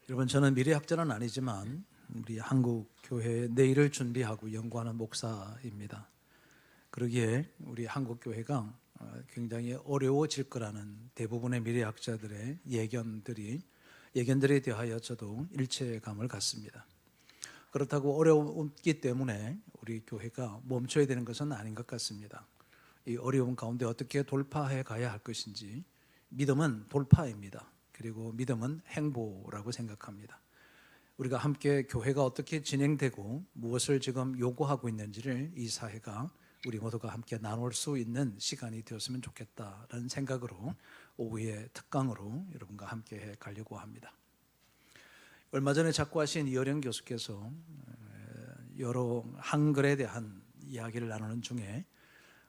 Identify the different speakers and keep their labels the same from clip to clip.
Speaker 1: 여러분, 저는 미래학자는 아니지만 우리 한국 교회의 내일을 준비하고 연구하는 목사입니다. 그러기에 우리 한국 교회가 굉장히 어려워질 거라는 대부분의 미래학자들의 예견들에 대하여 저도 일체감을 갖습니다. 그렇다고 어려웠기 때문에 우리 교회가 멈춰야 되는 것은 아닌 것 같습니다. 이 어려움 가운데 어떻게 돌파해 가야 할 것인지, 믿음은 돌파입니다. 그리고 믿음은 행보라고 생각합니다. 우리가 함께 교회가 어떻게 진행되고 무엇을 지금 요구하고 있는지를 이 사회가 우리 모두가 함께 나눌 수 있는 시간이 되었으면 좋겠다라는 생각으로 오후의 특강으로 여러분과 함께 가려고 합니다. 얼마 전에 작고하신 이어령 교수께서 여러 한글에 대한 이야기를 나누는 중에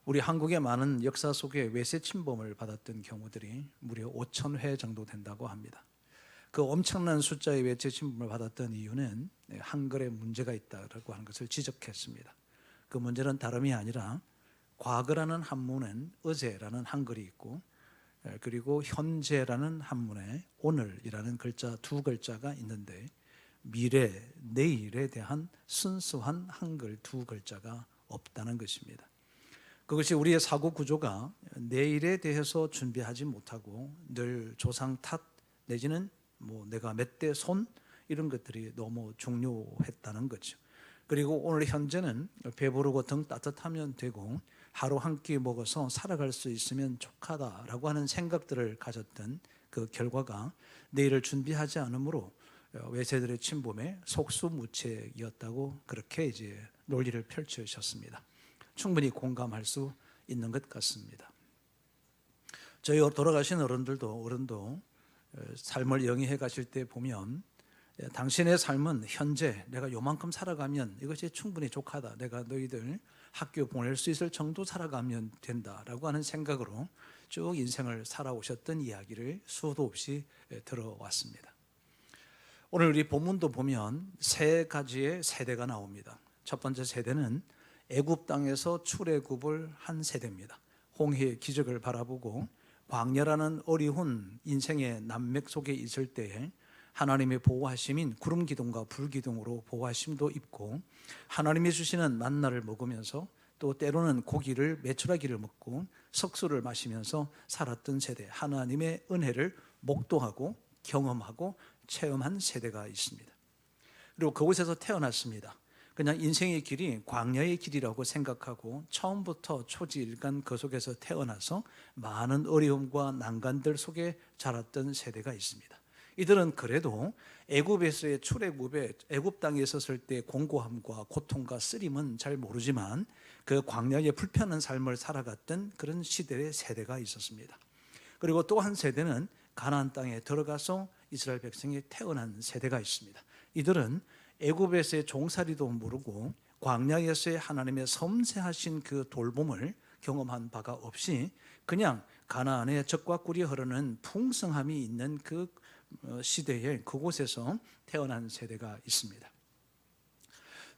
Speaker 1: 우리 한국의 많은 역사 속에 외세 침범을 받았던 경우들이 무려 5,000회 정도 된다고 합니다. 그 엄청난 숫자의 외세 침범을 받았던 이유는 한글에 문제가 있다고 하는 것을 지적했습니다. 그 문제는 다름이 아니라 과거라는 한문엔 어제라는 한글이 있고, 그리고 현재라는 한문에 오늘이라는 글자 두 글자가 있는데, 미래, 내일에 대한 순수한 한글 두 글자가 없다는 것입니다. 그것이 우리의 사고 구조가 내일에 대해서 준비하지 못하고 늘 조상 탓 내지는 내가 몇 대 손 이런 것들이 너무 중요했다는 거죠. 그리고 오늘 현재는 배부르고 등 따뜻하면 되고 하루 한 끼 먹어서 살아갈 수 있으면 족하다라고 하는 생각들을 가졌던 그 결과가 내일을 준비하지 않으므로 외세들의 침범에 속수무책이었다고 그렇게 이제 논리를 펼치셨습니다. 충분히 공감할 수 있는 것 같습니다. 저희 돌아가신 어른도 삶을 영위해 가실 때 보면 당신의 삶은 현재 내가 요만큼 살아가면 이것이 충분히 족하다. 내가 너희들 학교 보낼 수 있을 정도 살아가면 된다라고 하는 생각으로 쭉 인생을 살아오셨던 이야기를 수도 없이 들어왔습니다. 오늘 우리 본문도 보면 세 가지의 세대가 나옵니다. 첫 번째 세대는 애굽 땅에서 출애굽을 한 세대입니다. 홍해의 기적을 바라보고 광야라는 어려운 인생의 난맥 속에 있을 때에 하나님의 보호하심인 구름 기둥과 불 기둥으로 보호하심도 입고 하나님이 주시는 만나를 먹으면서 또 때로는 고기를 메추라기를 먹고 석수를 마시면서 살았던 세대, 하나님의 은혜를 목도하고 경험하고 체험한 세대가 있습니다. 그리고 그곳에서 태어났습니다. 그냥 인생의 길이 광야의 길이라고 생각하고 처음부터 초지일간 그 속에서 태어나서 많은 어려움과 난관들 속에 자랐던 세대가 있습니다. 이들은 그래도 애굽에서의 출애굽에 애굽 땅에 있었을 때 공고함과 고통과 쓰림은 잘 모르지만 그 광야의 불편한 삶을 살아갔던 그런 시대의 세대가 있었습니다. 그리고 또 한 세대는 가나안 땅에 들어가서 이스라엘 백성이 태어난 세대가 있습니다. 이들은 애굽에서의 종살이도 모르고 광야에서의 하나님의 섬세하신 그 돌봄을 경험한 바가 없이 그냥 가나안에 젖과 꿀이 흐르는 풍성함이 있는 그 시대에 그곳에서 태어난 세대가 있습니다.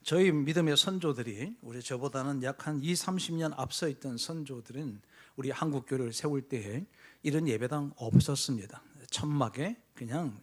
Speaker 1: 저희 믿음의 선조들이 우리 저보다는 약 한 20-30년 앞서 있던 선조들은 우리 한국교회를 세울 때에 이런 예배당 없었습니다. 천막에 그냥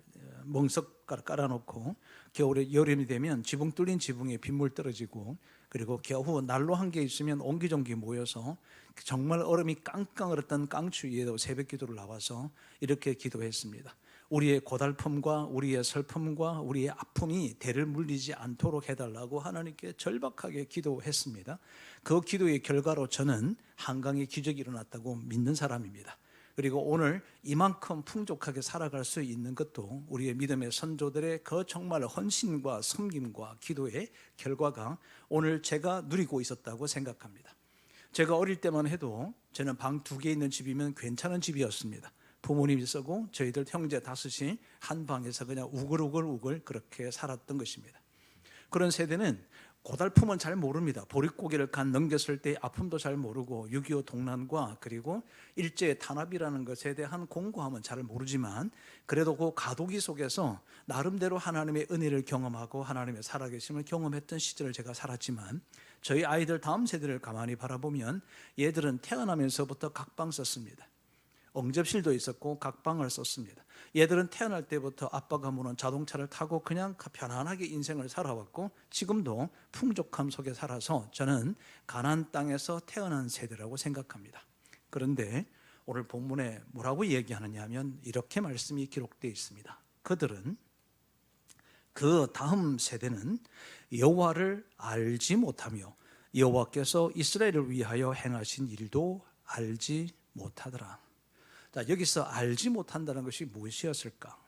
Speaker 1: 멍석 깔아놓고 겨울에 여름이 되면 지붕 뚫린 지붕에 빗물 떨어지고 그리고 겨우 난로 한 개 있으면 옹기종기 모여서 정말 얼음이 깡깡 얼었던 깡추 위에도 새벽 기도를 나와서 이렇게 기도했습니다. 우리의 고달픔과 우리의 슬픔과 우리의 아픔이 대를 물리지 않도록 해달라고 하나님께 절박하게 기도했습니다. 그 기도의 결과로 저는 한강의 기적이 일어났다고 믿는 사람입니다. 그리고 오늘 이만큼 풍족하게 살아갈 수 있는 것도 우리의 믿음의 선조들의 그 정말 헌신과 섬김과 기도의 결과가 오늘 제가 누리고 있었다고 생각합니다. 제가 어릴 때만 해도 저는 방 2개 있는 집이면 괜찮은 집이었습니다. 부모님이 쓰고 저희들 형제 5이 한 방에서 그냥 우글우글 그렇게 살았던 것입니다. 그런 세대는 고달픔은 잘 모릅니다. 보릿고개를 넘겼을 때 아픔도 잘 모르고 6.25 동란과 그리고 일제 탄압이라는 것에 대한 공고함은 잘 모르지만 그래도 그 가도기 속에서 나름대로 하나님의 은혜를 경험하고 하나님의 살아계심을 경험했던 시절을 제가 살았지만 저희 아이들 다음 세대를 가만히 바라보면 얘들은 태어나면서부터 각방 썼습니다. 응접실도 있었고 각방을 썼습니다. 얘들은 태어날 때부터 아빠가 모는 자동차를 타고 그냥 편안하게 인생을 살아왔고 지금도 풍족함 속에 살아서 저는 가나안 땅에서 태어난 세대라고 생각합니다. 그런데 오늘 본문에 뭐라고 얘기하느냐 하면 이렇게 말씀이 기록되어 있습니다. 그들은, 그 다음 세대는 여호와를 알지 못하며 여호와께서 이스라엘을 위하여 행하신 일도 알지 못하더라. 자, 여기서 알지 못한다는 것이 무엇이었을까?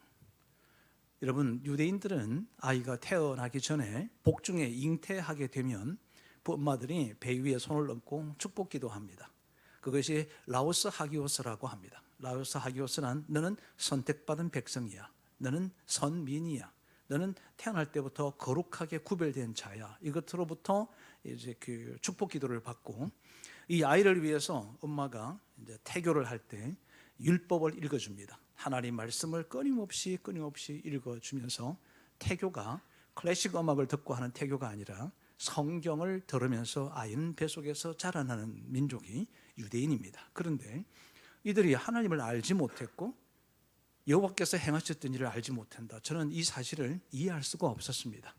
Speaker 1: 여러분, 유대인들은 아이가 태어나기 전에 복중에 잉태하게 되면 엄마들이 배 위에 손을 얹고 축복기도 합니다. 그것이 라오스 하기오스라고 합니다. 라오스 하기오스는 너는 선택받은 백성이야. 너는 선민이야. 너는 태어날 때부터 거룩하게 구별된 자야. 이것으로부터 이제 그 축복 기도를 받고 이 아이를 위해서 엄마가 이제 태교를 할 때 율법을 읽어줍니다. 하나님 말씀을 끊임없이 읽어주면서 태교가 클래식 음악을 듣고 하는 태교가 아니라 성경을 들으면서 아이는 뱃속에서 자라나는 민족이 유대인입니다. 그런데 이들이 하나님을 알지 못했고 여호와께서 행하셨던 일을 알지 못한다. 저는 이 사실을 이해할 수가 없었습니다.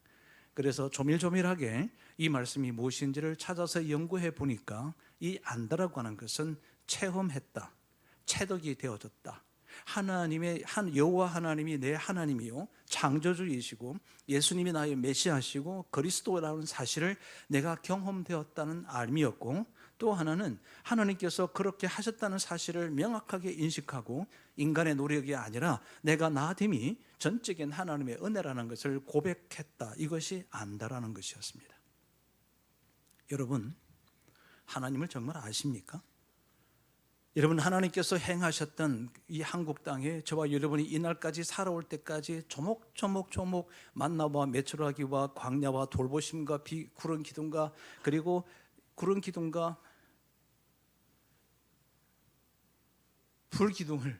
Speaker 1: 그래서 조밀조밀하게 이 말씀이 무엇인지를 찾아서 연구해 보니까 이 안다라고 하는 것은 체험했다, 체득이 되어졌다. 하나님의 여호와 하나님이 내 하나님이요 창조주이시고 예수님이 나의 메시아시고 그리스도라는 사실을 내가 경험되었다는 의미였고, 또 하나는 하나님께서 그렇게 하셨다는 사실을 명확하게 인식하고 인간의 노력이 아니라 내가 나됨이 전적인 하나님의 은혜라는 것을 고백했다. 이것이 안다라는 것이었습니다. 여러분, 하나님을 정말 아십니까? 여러분, 하나님께서 행하셨던 이 한국 땅에 저와 여러분이 이날까지 살아올 때까지 조목조목 만나와 메추라기와 광야와 돌보심과 구름 기둥과 그리고 구름 기둥과 불 기둥을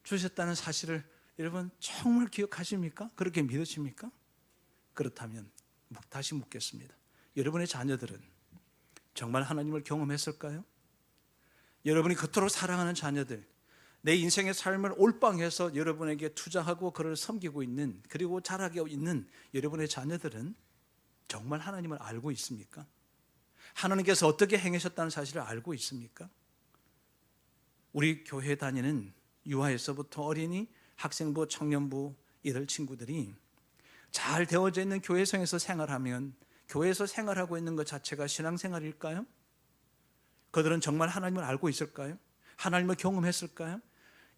Speaker 1: 주셨다는 사실을 여러분 정말 기억하십니까? 그렇게 믿으십니까? 그렇다면 다시 묻겠습니다. 여러분의 자녀들은 정말 하나님을 경험했을까요? 여러분이 그토록 사랑하는 자녀들, 내 인생의 삶을 올빵해서 여러분에게 투자하고 그를 섬기고 있는, 그리고 자라고 있는 여러분의 자녀들은 정말 하나님을 알고 있습니까? 하나님께서 어떻게 행하셨다는 사실을 알고 있습니까? 우리 교회 다니는 유아에서부터 어린이, 학생부, 청년부 이들 친구들이 잘 되어져 있는 교회성에서 생활하면 교회에서 생활하고 있는 것 자체가 신앙생활일까요? 그들은 정말 하나님을 알고 있을까요? 하나님을 경험했을까요?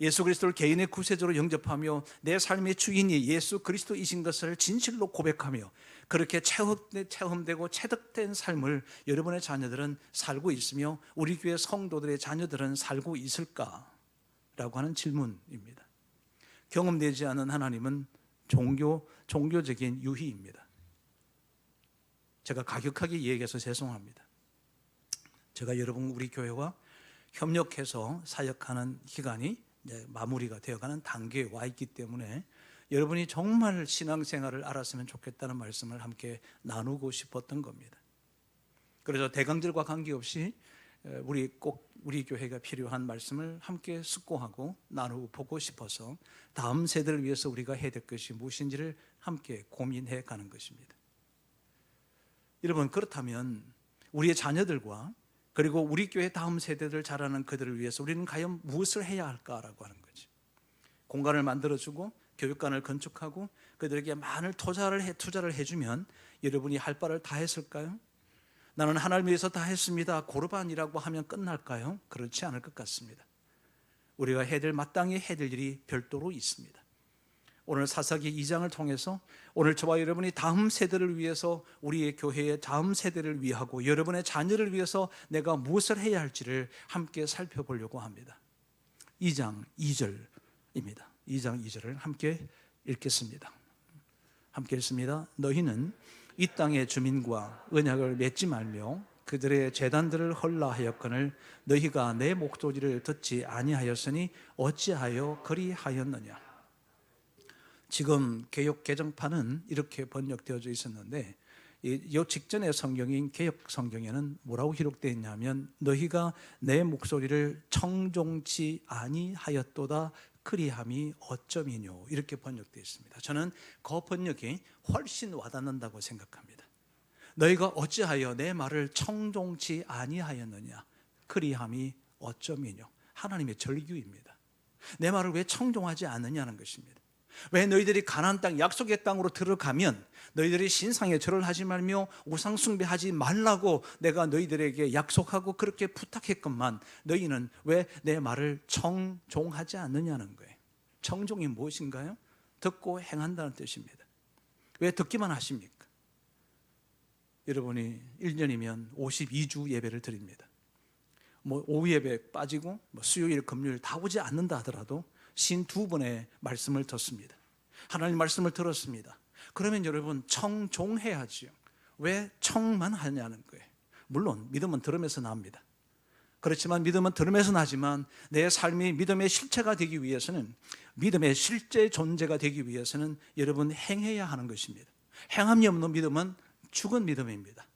Speaker 1: 예수 그리스도를 개인의 구세주로 영접하며 내 삶의 주인이 예수 그리스도이신 것을 진실로 고백하며 그렇게 체험되고 체득된 삶을 여러분의 자녀들은 살고 있으며 우리 교회 성도들의 자녀들은 살고 있을까라고 하는 질문입니다. 경험되지 않은 하나님은 종교적인 유희입니다. 제가 가격하게 얘기해서 죄송합니다. 제가 여러분 우리 교회와 협력해서 사역하는 기간이 이제 마무리가 되어가는 단계에 와 있기 때문에 여러분이 정말 신앙생활을 알았으면 좋겠다는 말씀을 함께 나누고 싶었던 겁니다. 그래서 대강절과 관계없이 우리 교회가 필요한 말씀을 함께 숙고하고 나누고 보고 싶어서 다음 세대를 위해서 우리가 해야 될 것이 무엇인지를 함께 고민해 가는 것입니다. 여러분, 그렇다면 우리의 자녀들과 그리고 우리 교회 다음 세대들 자라는 그들을 위해서 우리는 과연 무엇을 해야 할까라고 하는 거지. 공간을 만들어주고 교육관을 건축하고 그들에게 많은 투자를 해주면 여러분이 할 바를 다 했을까요? 나는 하나님 위해서 다 했습니다. 고르반이라고 하면 끝날까요? 그렇지 않을 것 같습니다. 우리가 해야 될 마땅히 해야 될 일이 별도로 있습니다. 오늘 사사기 2장을 통해서 오늘 저와 여러분이 다음 세대를 위해서 우리의 교회의 다음 세대를 위하고 여러분의 자녀를 위해서 내가 무엇을 해야 할지를 함께 살펴보려고 합니다. 2장 2절입니다. 2장 2절을 함께 읽겠습니다. 함께 읽습니다. 너희는 이 땅의 주민과 언약을 맺지 말며 그들의 제단들을 헐라하였거늘 너희가 내 목소리를 듣지 아니하였으니 어찌하여 그리하였느냐. 지금 개역 개정판은 이렇게 번역되어져 있었는데 이 직전의 성경인 개역 성경에는 뭐라고 기록되어 있냐면 너희가 내 목소리를 청종치 아니하였도다 그리함이 어쩌미뇨 이렇게 번역되어 있습니다. 저는 그 번역이 훨씬 와닿는다고 생각합니다. 너희가 어찌하여 내 말을 청종치 아니하였느냐 그리함이 어쩌미뇨. 하나님의 절규입니다. 내 말을 왜 청종하지 않느냐는 것입니다. 왜 너희들이 가나안 땅 약속의 땅으로 들어가면 너희들이 신상에 절을 하지 말며 우상 숭배하지 말라고 내가 너희들에게 약속하고 그렇게 부탁했건만 너희는 왜 내 말을 청종하지 않느냐는 거예요. 청종이 무엇인가요? 듣고 행한다는 뜻입니다. 왜 듣기만 하십니까? 여러분이 1년이면 52주 예배를 드립니다. 오후 예배 빠지고 수요일 금요일 다 오지 않는다 하더라도 52번의 말씀을 듣습니다. 하나님 말씀을 들었습니다. 그러면 여러분 청종해야지요. 왜 청만 하냐는 거예요. 물론 믿음은 들으면서 납니다. 그렇지만 믿음은 들으면서 나지만 내 삶이 믿음의 실체가 되기 위해서는, 믿음의 실제 존재가 되기 위해서는 여러분 행해야 하는 것입니다. 행함이 없는 믿음은 죽은 믿음입니다.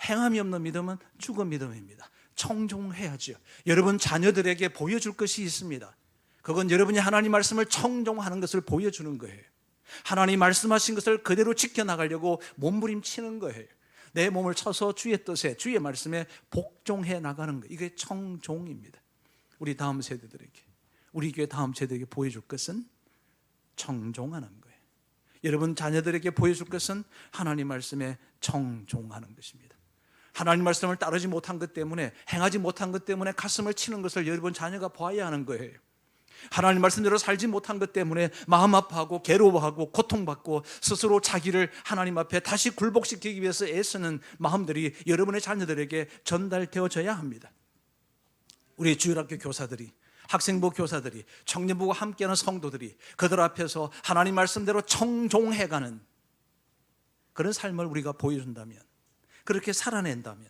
Speaker 1: 행함이 없는 믿음은 죽은 믿음입니다. 청종해야죠. 여러분 자녀들에게 보여줄 것이 있습니다. 그건 여러분이 하나님 말씀을 청종하는 것을 보여주는 거예요. 하나님 말씀하신 것을 그대로 지켜나가려고 몸부림치는 거예요. 내 몸을 쳐서 주의 뜻에, 주의 말씀에 복종해 나가는 거예요. 이게 청종입니다. 우리 다음 세대들에게, 우리 교회 다음 세대에게 보여줄 것은 청종하는 거예요. 여러분 자녀들에게 보여줄 것은 하나님 말씀에 청종하는 것입니다. 하나님 말씀을 따르지 못한 것 때문에, 행하지 못한 것 때문에 가슴을 치는 것을 여러분 자녀가 봐야 하는 거예요. 하나님 말씀대로 살지 못한 것 때문에 마음 아파하고 괴로워하고 고통받고 스스로 자기를 하나님 앞에 다시 굴복시키기 위해서 애쓰는 마음들이 여러분의 자녀들에게 전달되어져야 합니다. 우리 주일학교 교사들이, 학생부 교사들이, 청년부와 함께하는 성도들이 그들 앞에서 하나님 말씀대로 청종해가는 그런 삶을 우리가 보여준다면, 그렇게 살아낸다면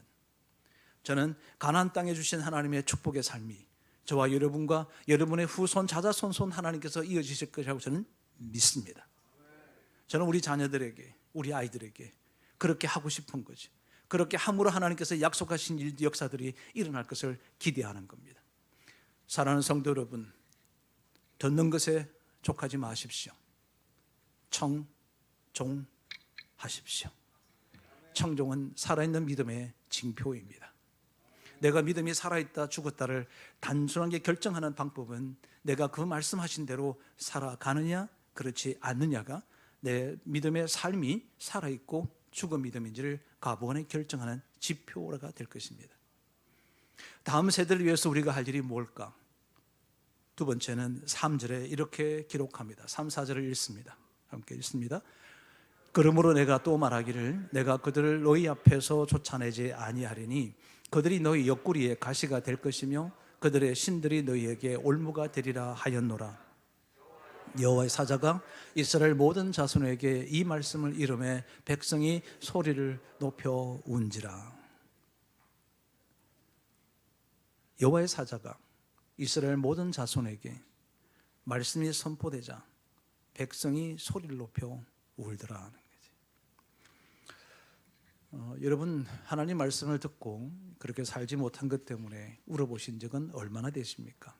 Speaker 1: 저는 가나안 땅에 주신 하나님의 축복의 삶이 저와 여러분과 여러분의 후손, 자자손손 하나님께서 이어지실 것이라고 저는 믿습니다. 저는 우리 자녀들에게, 우리 아이들에게 그렇게 하고 싶은 거죠. 그렇게 함으로 하나님께서 약속하신 일, 역사들이 일어날 것을 기대하는 겁니다. 사랑하는 성도 여러분, 듣는 것에 족하지 마십시오. 청종하십시오. 청종은 살아있는 믿음의 징표입니다. 내가 믿음이 살아있다 죽었다를 단순하게 결정하는 방법은 내가 그 말씀하신 대로 살아가느냐 그렇지 않느냐가 내 믿음의 삶이 살아있고 죽은 믿음인지를 가번에 결정하는 지표가 될 것입니다. 다음 세대를 위해서 우리가 할 일이 뭘까? 두 번째는 3절에 이렇게 기록합니다. 3, 4절을 읽습니다. 함께 읽습니다. 그러므로 내가 또 말하기를 내가 그들을 너희 앞에서 쫓아내지 아니하리니 그들이 너희 옆구리에 가시가 될 것이며 그들의 신들이 너희에게 올무가 되리라 하였노라. 여호와의 사자가 이스라엘 모든 자손에게 이 말씀을 이름해 백성이 소리를 높여 운지라. 여호와의 사자가 이스라엘 모든 자손에게 말씀이 선포되자 백성이 소리를 높여 울더라 하는 거지. 여러분 하나님 말씀을 듣고 그렇게 살지 못한 것 때문에 울어보신 적은 얼마나 되십니까?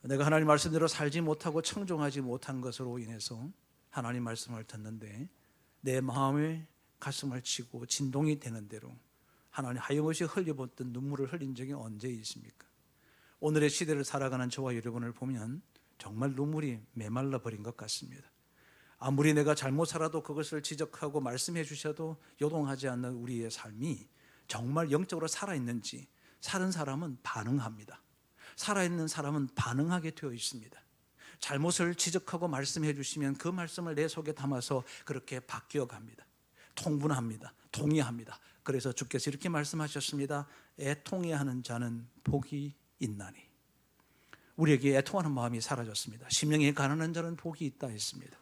Speaker 1: 내가 하나님 말씀대로 살지 못하고 청종하지 못한 것으로 인해서 하나님 말씀을 듣는데 내 마음에 가슴을 치고 진동이 되는 대로 하나님 하염없이 흘려봤던 눈물을 흘린 적이 언제 있습니까? 오늘의 시대를 살아가는 저와 여러분을 보면 정말 눈물이 메말라 버린 것 같습니다. 아무리 내가 잘못 살아도 그것을 지적하고 말씀해 주셔도 요동하지 않는 우리의 삶이 정말 영적으로 살아있는지, 사는 사람은 반응합니다. 살아있는 사람은 반응하게 되어 있습니다. 잘못을 지적하고 말씀해 주시면 그 말씀을 내 속에 담아서 그렇게 바뀌어갑니다. 통분합니다. 동의합니다. 그래서 주께서 이렇게 말씀하셨습니다. 애통해하는 자는 복이 있나니. 우리에게 애통하는 마음이 사라졌습니다. 심령에 가난한 자는 복이 있다 했습니다.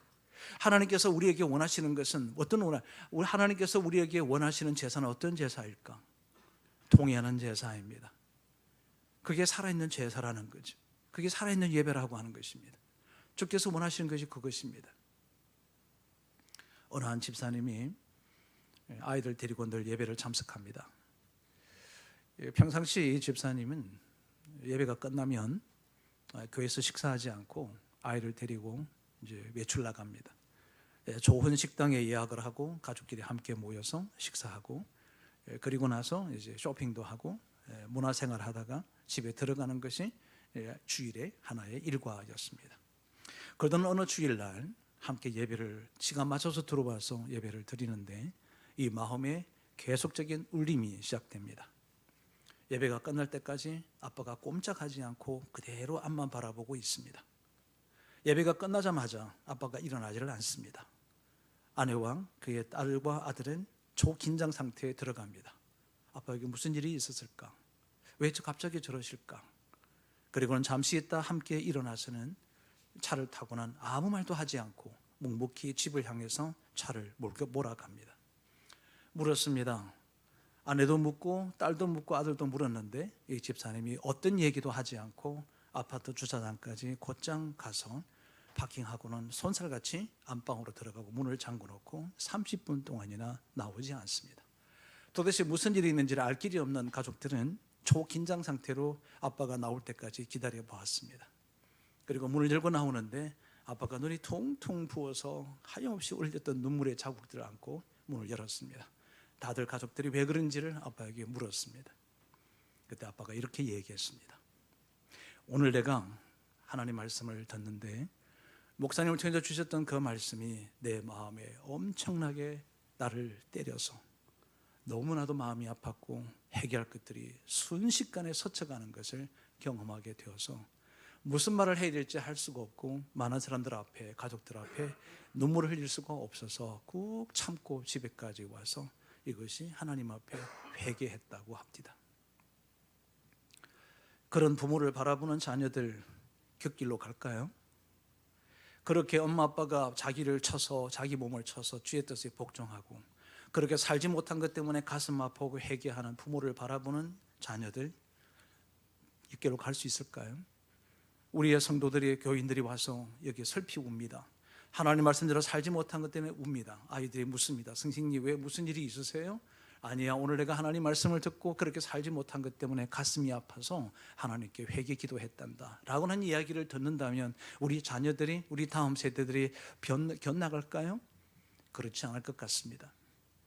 Speaker 1: 하나님께서 우리에게 원하시는 것은 하나님께서 우리에게 원하시는 제사는 어떤 제사일까? 통회하는 제사입니다. 그게 살아있는 제사라는 거죠. 그게 살아있는 예배라고 하는 것입니다. 주께서 원하시는 것이 그것입니다. 어느 한 집사님이 아이들 데리고 늘 예배를 참석합니다. 평상시 집사님은 예배가 끝나면 교회에서 식사하지 않고 아이를 데리고 이제 외출 나갑니다. 좋은 식당에 예약을 하고 가족끼리 함께 모여서 식사하고, 그리고 나서 이제 쇼핑도 하고 문화생활 하다가 집에 들어가는 것이 주일의 하나의 일과였습니다. 그러던 어느 주일날 함께 예배를 시간 맞춰서 들어와서 예배를 드리는데 이 마음에 계속적인 울림이 시작됩니다. 예배가 끝날 때까지 아빠가 꼼짝하지 않고 그대로 앞만 바라보고 있습니다. 예배가 끝나자마자 아빠가 일어나지를 않습니다. 아내와 그의 딸과 아들은 초긴장 상태에 들어갑니다. 아빠에게 무슨 일이 있었을까? 왜 갑자기 저러실까? 그리고는 잠시 있다 함께 일어나서는 차를 타고는 아무 말도 하지 않고 묵묵히 집을 향해서 차를 몰아갑니다. 물었습니다. 아내도 묻고 딸도 묻고 아들도 물었는데 이 집사님이 어떤 얘기도 하지 않고 아파트 주차장까지 곧장 가서 파킹하고는 손살같이 안방으로 들어가고 문을 잠궈놓고 30분 동안이나 나오지 않습니다. 도대체 무슨 일이 있는지를 알 길이 없는 가족들은 초긴장 상태로 아빠가 나올 때까지 기다려 보았습니다. 그리고 문을 열고 나오는데 아빠가 눈이 퉁퉁 부어서 하염없이 흘렸던 눈물의 자국들을 안고 문을 열었습니다. 다들 가족들이 왜 그런지를 아빠에게 물었습니다. 그때 아빠가 이렇게 얘기했습니다. 오늘 내가 하나님 말씀을 듣는데 목사님을 통해서 주셨던 그 말씀이 내 마음에 엄청나게 나를 때려서 너무나도 마음이 아팠고 해결할 것들이 순식간에 스쳐가는 것을 경험하게 되어서 무슨 말을 해야 될지 할 수가 없고 많은 사람들 앞에, 가족들 앞에 눈물을 흘릴 수가 없어서 꾹 참고 집에까지 와서 이것이 하나님 앞에 회개했다고 합니다. 그런 부모를 바라보는 자녀들 곁길로 갈까요? 그렇게 엄마 아빠가 자기를 쳐서 자기 몸을 쳐서 주의 뜻에 복종하고 그렇게 살지 못한 것 때문에 가슴 아프고 회개하는 부모를 바라보는 자녀들 곁길로 갈 수 있을까요? 우리의 성도들이, 교인들이 와서 여기 슬피 웁니다. 하나님 말씀대로 살지 못한 것 때문에 웁니다. 아이들이 묻습니다. 선생님 왜 무슨 일이 있으세요? 아니야, 오늘 내가 하나님 말씀을 듣고 그렇게 살지 못한 것 때문에 가슴이 아파서 하나님께 회개 기도했단다 라고 하는 이야기를 듣는다면 우리 자녀들이, 우리 다음 세대들이 견나갈까요? 그렇지 않을 것 같습니다.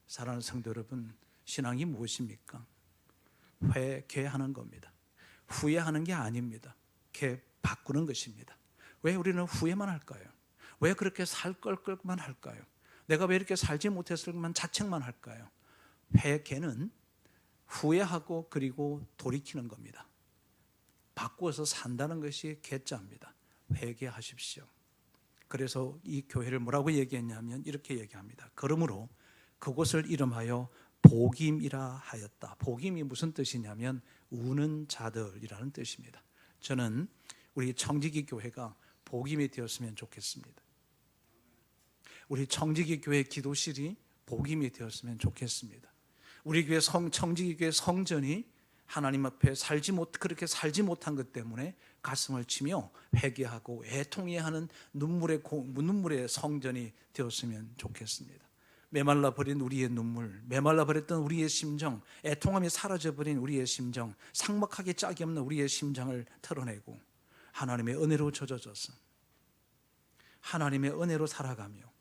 Speaker 1: 사랑하는 성도 여러분, 신앙이 무엇입니까? 회개하는 겁니다. 후회하는 게 아닙니다. 바꾸는 것입니다. 왜 우리는 후회만 할까요? 왜 그렇게 살 걸만 할까요? 내가 왜 이렇게 살지 못했을만 자책만 할까요? 회개는 후회하고 그리고 돌이키는 겁니다. 바꾸어서 산다는 것이 개자입니다. 회개하십시오. 그래서 이 교회를 뭐라고 얘기했냐면 이렇게 얘기합니다. 그러므로 그곳을 이름하여 복임이라 하였다. 복임이 무슨 뜻이냐면 우는 자들이라는 뜻입니다. 저는 우리 청지기 교회가 복임이 되었으면 좋겠습니다. 우리 청지기 교회 기도실이 복임이 되었으면 좋겠습니다. 우리 교회 청지기 교회 성전이 하나님 앞에 그렇게 살지 못한 것 때문에 가슴을 치며 회개하고 애통해하는 눈물의 성전이 되었으면 좋겠습니다. 메말라 버린 우리의 눈물, 메말라 버렸던 우리의 심정, 애통함이 사라져버린 우리의 심정, 삭막하게 짝이 없는 우리의 심장을 털어내고 하나님의 은혜로 젖어져서 하나님의 은혜로 살아가며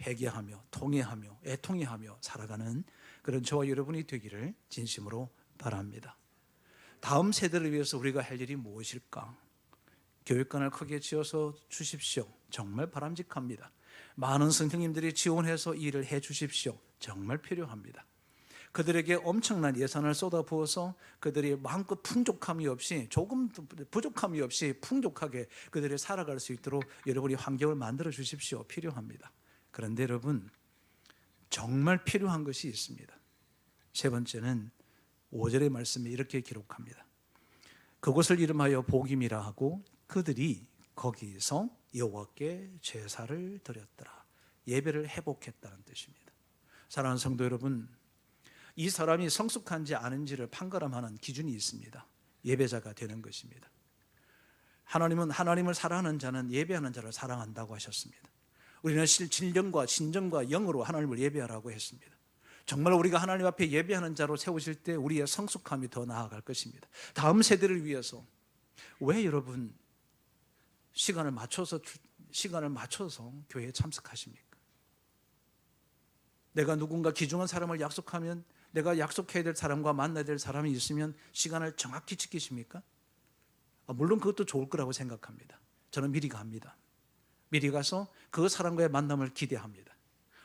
Speaker 1: 회개하며 통회하며 애통해하며 살아가는 그런 저와 여러분이 되기를 진심으로 바랍니다. 다음 세대를 위해서 우리가 할 일이 무엇일까? 교육관을 크게 지어서 주십시오. 정말 바람직합니다. 많은 선생님들이 지원해서 일을 해 주십시오. 정말 필요합니다. 그들에게 엄청난 예산을 쏟아부어서 그들이 마음껏 풍족함이 없이, 조금 부족함이 없이 풍족하게 그들이 살아갈 수 있도록 여러분이 환경을 만들어 주십시오. 필요합니다. 그런데 여러분, 정말 필요한 것이 있습니다. 세 번째는 5절의 말씀에 이렇게 기록합니다. 그곳을 이름하여 복임이라 하고 그들이 거기서 여호와께 제사를 드렸더라. 예배를 회복했다는 뜻입니다. 사랑하는 성도 여러분, 이 사람이 성숙한지 아닌지를 판가름하는 기준이 있습니다. 예배자가 되는 것입니다. 하나님은 하나님을 사랑하는 자는 예배하는 자를 사랑한다고 하셨습니다. 우리는 진정과 진정과 영으로 하나님을 예배하라고 했습니다. 정말 우리가 하나님 앞에 예배하는 자로 세우실 때 우리의 성숙함이 더 나아갈 것입니다. 다음 세대를 위해서 왜 여러분 시간을 맞춰서 교회에 참석하십니까? 내가 누군가 귀중한 사람을 약속하면 내가 약속해야 될 사람과 만나야 될 사람이 있으면 시간을 정확히 지키십니까? 물론 그것도 좋을 거라고 생각합니다. 저는 미리 갑니다. 미리 가서 그 사람과의 만남을 기대합니다.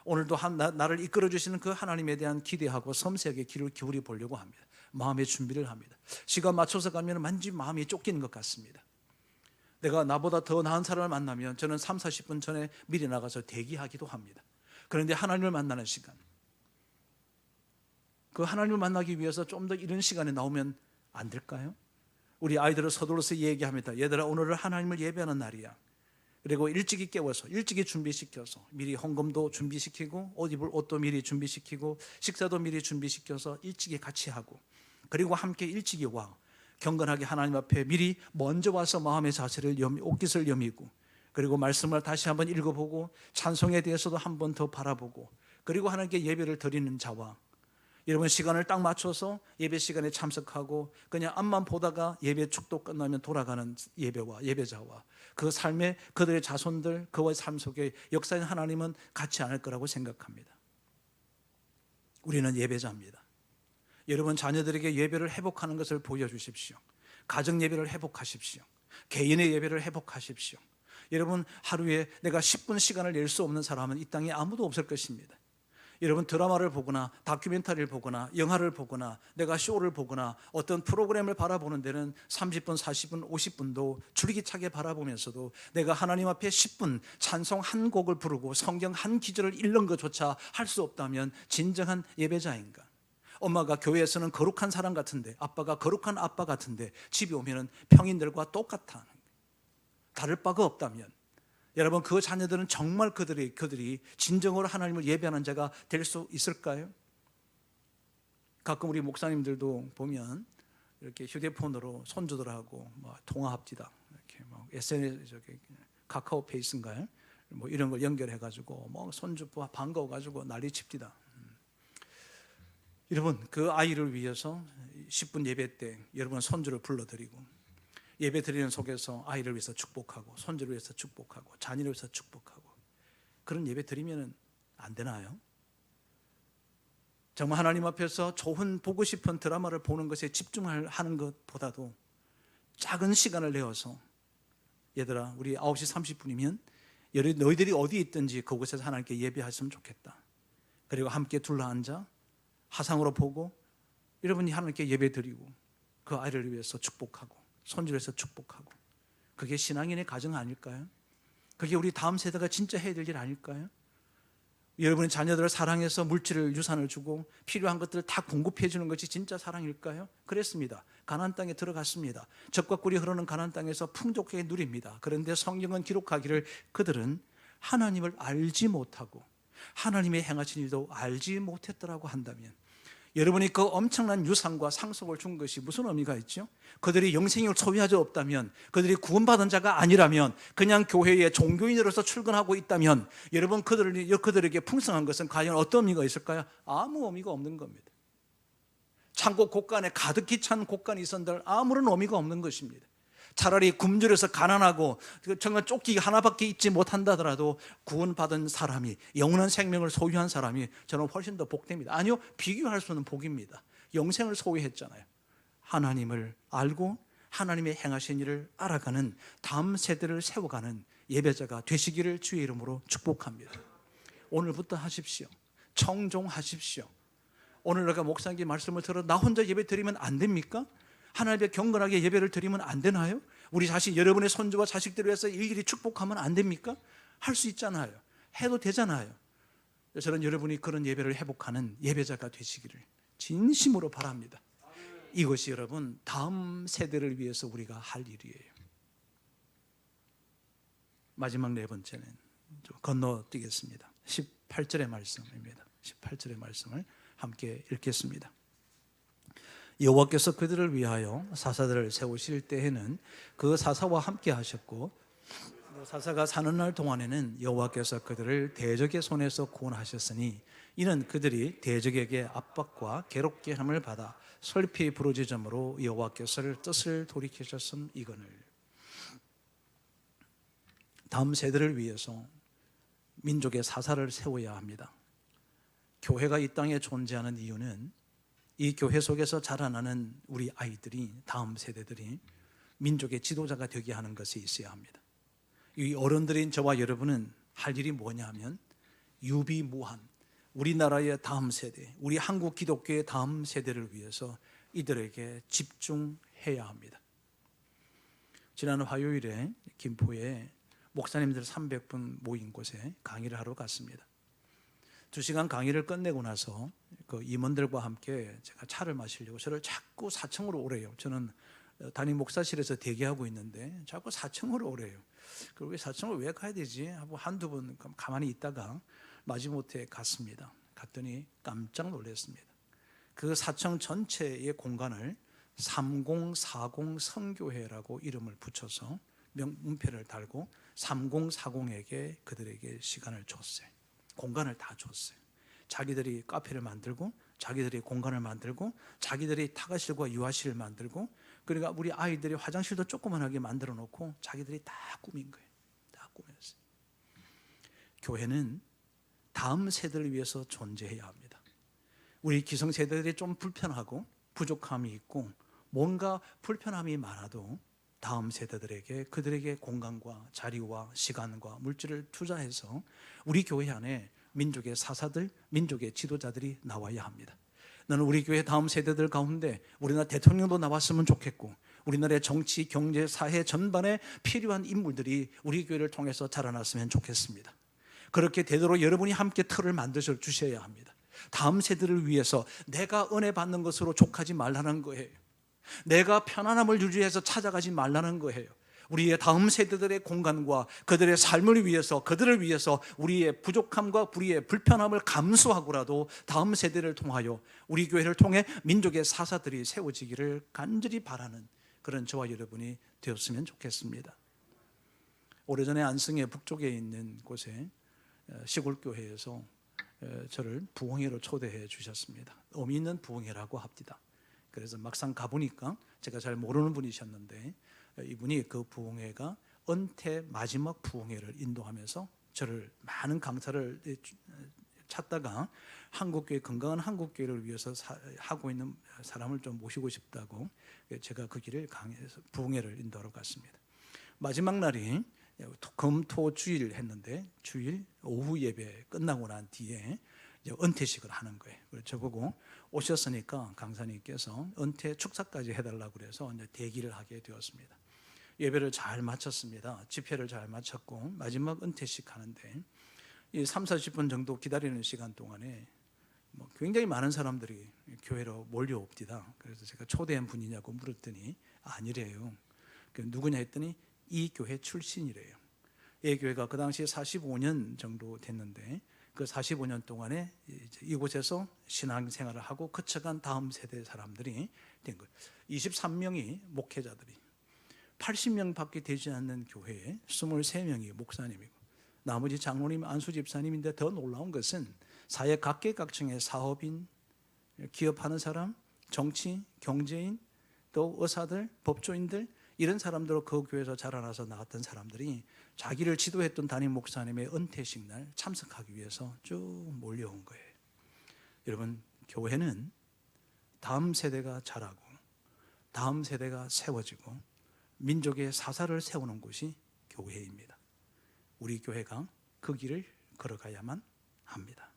Speaker 1: 오늘도 나를 이끌어 주시는 그 하나님에 대한 기대하고 섬세하게 귀를 기울여 보려고 합니다. 마음의 준비를 합니다. 시간 맞춰서 가면 왠지 마음이 쫓기는 것 같습니다. 내가 나보다 더 나은 사람을 만나면 저는 3, 40분 전에 미리 나가서 대기하기도 합니다. 그런데 하나님을 만나는 시간, 그 하나님을 만나기 위해서 좀 더 이런 시간에 나오면 안 될까요? 우리 아이들을 서둘러서 얘기합니다. 얘들아, 오늘은 하나님을 예배하는 날이야. 그리고 일찍이 깨워서 일찍이 준비시켜서 미리 헌금도 준비시키고 옷 입을 옷도 미리 준비시키고 식사도 미리 준비시켜서 일찍이 같이 하고, 그리고 함께 일찍이 와 경건하게 하나님 앞에 미리 먼저 와서 마음의 자세를 옷깃을 여미고, 그리고 말씀을 다시 한번 읽어보고 찬송에 대해서도 한 번 더 바라보고, 그리고 하나님께 예배를 드리는 자와, 여러분 시간을 딱 맞춰서 예배 시간에 참석하고 그냥 앞만 보다가 예배 축도 끝나면 돌아가는 예배와 예배자와 그 삶의 그들의 자손들, 그와의 삶 속에 역사인 하나님은 같지 않을 거라고 생각합니다. 우리는 예배자입니다. 여러분 자녀들에게 예배를 회복하는 것을 보여주십시오. 가정 예배를 회복하십시오. 개인의 예배를 회복하십시오. 여러분 하루에 내가 10분 시간을 낼 수 없는 사람은 이 땅에 아무도 없을 것입니다. 여러분 드라마를 보거나 다큐멘터리를 보거나 영화를 보거나 내가 쇼를 보거나 어떤 프로그램을 바라보는 데는 30분, 40분, 50분도 줄기차게 바라보면서도 내가 하나님 앞에 10분 찬송 한 곡을 부르고 성경 한 기절을 읽는 것조차 할 수 없다면 진정한 예배자인가? 엄마가 교회에서는 거룩한 사람 같은데, 아빠가 거룩한 아빠 같은데 집에 오면은 평인들과 똑같아, 다를 바가 없다면 여러분 그 자녀들은 정말 그들이 진정으로 하나님을 예배하는 자가 될 수 있을까요? 가끔 우리 목사님들도 보면 이렇게 휴대폰으로 손주들하고 통화합시다, 이렇게 SNS 카카오 페이스인가요? 이런 걸 연결해 가지고 손주 반가워 가지고 난리 칩니다. 여러분 그 아이를 위해서 10분 예배 때 여러분 손주를 불러드리고 예배 드리는 속에서 아이를 위해서 축복하고 손주를 위해서 축복하고 자녀를 위해서 축복하고 그런 예배 드리면 안 되나요? 정말 하나님 앞에서 좋은 보고 싶은 드라마를 보는 것에 집중하는 것보다도 작은 시간을 내어서, 얘들아 우리 9시 30분이면 너희들이 어디 있든지 그곳에서 하나님께 예배했으면 좋겠다. 그리고 함께 둘러앉아 화상으로 보고 여러분이 하나님께 예배 드리고 그 아이를 위해서 축복하고 손주를 해서 축복하고, 그게 신앙인의 가정 아닐까요? 그게 우리 다음 세대가 진짜 해야 될 일 아닐까요? 여러분의 자녀들을 사랑해서 물질을 유산을 주고 필요한 것들을 다 공급해 주는 것이 진짜 사랑일까요? 그랬습니다. 가나안 땅에 들어갔습니다. 젖과 꿀이 흐르는 가나안 땅에서 풍족하게 누립니다. 그런데 성경은 기록하기를 그들은 하나님을 알지 못하고 하나님의 행하신 일도 알지 못했더라고 한다면, 여러분이 그 엄청난 유산과 상속을 준 것이 무슨 의미가 있죠? 그들이 영생을 소유하지 없다면, 그들이 구원받은 자가 아니라면, 그냥 교회에 종교인으로서 출근하고 있다면 여러분 그들에게 풍성한 것은 과연 어떤 의미가 있을까요? 아무 의미가 없는 겁니다. 창고 곳간에 가득히 찬 곳간이 있었는데 아무런 의미가 없는 것입니다. 차라리 굶주려서 가난하고 정말 조끼 하나밖에 입지 못한다더라도 구원받은 사람이, 영원한 생명을 소유한 사람이 저는 훨씬 더 복됩니다. 아니요, 비교할 수 없는 복입니다. 영생을 소유했잖아요. 하나님을 알고 하나님의 행하신 일을 알아가는 다음 세대를 세워가는 예배자가 되시기를 주의 이름으로 축복합니다. 오늘부터 하십시오. 청종하십시오. 오늘 내가 목사님께 말씀을 들어 나 혼자 예배 드리면 안 됩니까? 하나님 앞에 경건하게 예배를 드리면 안 되나요? 우리 자신, 여러분의 손주와 자식들을 위해서 일일이 축복하면 안 됩니까? 할 수 있잖아요. 해도 되잖아요. 저는 여러분이 그런 예배를 회복하는 예배자가 되시기를 진심으로 바랍니다. 이것이 여러분 다음 세대를 위해서 우리가 할 일이에요. 마지막 네 번째는 좀 건너뛰겠습니다. 18절의 말씀입니다. 18절의 말씀을 함께 읽겠습니다. 여호와께서 그들을 위하여 사사들을 세우실 때에는 그 사사와 함께 하셨고 사사가 사는 날 동안에는 여호와께서 그들을 대적의 손에서 구원하셨으니 이는 그들이 대적에게 압박과 괴롭게 함을 받아 설피 부르짖음으로 여호와께서 뜻을 돌이키셨음이거늘. 다음 세대를 위해서 민족의 사사를 세워야 합니다. 교회가 이 땅에 존재하는 이유는 이 교회 속에서 자라나는 우리 아이들이, 다음 세대들이 민족의 지도자가 되게 하는 것이 있어야 합니다. 이 어른들인 저와 여러분은 할 일이 뭐냐 하면 유비무한 우리나라의 다음 세대, 우리 한국 기독교의 다음 세대를 위해서 이들에게 집중해야 합니다. 지난 화요일에 김포에 목사님들 300분 모인 곳에 강의를 하러 갔습니다. 2시간 강의를 끝내고 나서 그 임원들과 함께 제가 차를 마시려고 저를 자꾸 4층으로 오래요. 저는 담임 목사실에서 대기하고 있는데 자꾸 4층으로 오래요. 그리고 4층으로 왜 가야 되지 하고 한두 번 가만히 있다가 마지못해 갔습니다. 갔더니 깜짝 놀랐습니다. 그 4층 전체의 공간을 3040 선교회라고 이름을 붙여서 문패를 달고 3040에게 그들에게 시간을 줬어요. 공간을 다 줬어요. 자기들이 카페를 만들고, 자기들이 공간을 만들고, 자기들이 타가실과 유아실을 만들고, 그러니까 우리 아이들이 화장실도 조그만하게 만들어 놓고 자기들이 다 꾸민 거예요. 다 꾸몄어요. 교회는 다음 세대를 위해서 존재해야 합니다. 우리 기성세대들이 좀 불편하고 부족함이 있고 뭔가 불편함이 많아도 다음 세대들에게 그들에게 공간과 자리와 시간과 물질을 투자해서 우리 교회 안에 민족의 사사들, 민족의 지도자들이 나와야 합니다. 나는 우리 교회 다음 세대들 가운데 우리나라 대통령도 나왔으면 좋겠고 우리나라의 정치, 경제, 사회 전반에 필요한 인물들이 우리 교회를 통해서 자라났으면 좋겠습니다. 그렇게 되도록 여러분이 함께 틀을 만들어 주셔야 합니다. 다음 세대를 위해서 내가 은혜 받는 것으로 족하지 말라는 거예요. 내가 편안함을 유지해서 찾아가지 말라는 거예요. 우리의 다음 세대들의 공간과 그들의 삶을 위해서, 그들을 위해서 우리의 부족함과 우리의 불편함을 감수하고라도 다음 세대를 통하여 우리 교회를 통해 민족의 사사들이 세워지기를 간절히 바라는 그런 저와 여러분이 되었으면 좋겠습니다. 오래전에 안성의 북쪽에 있는 곳에 시골교회에서 저를 부흥회로 초대해 주셨습니다. 의미 있는 부흥회라고 합니다. 그래서 막상 가보니까 제가 잘 모르는 분이셨는데 이분이 그 부흥회가 은퇴 마지막 부흥회를 인도하면서 저를 많은 강사를 찾다가 한국교회, 건강한 한국교회를 위해서 하고 있는 사람을 좀 모시고 싶다고 제가 그 길을 강해서 부흥회를 인도하러 갔습니다. 마지막 날이 금토주일 했는데 주일 오후 예배 끝나고 난 뒤에 이제 은퇴식을 하는 거예요. 그래서 저보고 오셨으니까 강사님께서 은퇴 축사까지 해달라고 그래서 이제 대기를 하게 되었습니다. 예배를 잘 마쳤습니다. 집회를 잘 마쳤고 마지막 은퇴식 하는데 이 30-40분 정도 기다리는 시간 동안에 굉장히 많은 사람들이 교회로 몰려옵니다. 그래서 제가 초대한 분이냐고 물었더니 아니래요. 누구냐 했더니 이 교회 출신이래요. 이 교회가 그 당시에 45년 정도 됐는데 그 45년 동안에 이곳에서 신앙생활을 하고 거쳐간 다음 세대 사람들이 된 거예요. 23명이 목회자들이 80명밖에 되지 않는 교회에 23명이 목사님이고 나머지 장로님, 안수 집사님인데 더 놀라운 것은 사회 각계각층의 사업인, 기업하는 사람, 정치, 경제인, 또 의사들, 법조인들 이런 사람들로 그 교회에서 자라나서 나왔던 사람들이 자기를 지도했던 담임 목사님의 은퇴식 날 참석하기 위해서 쭉 몰려온 거예요. 여러분, 교회는 다음 세대가 자라고 다음 세대가 세워지고 민족의 사사를 세우는 곳이 교회입니다. 우리 교회가 그 길을 걸어가야만 합니다.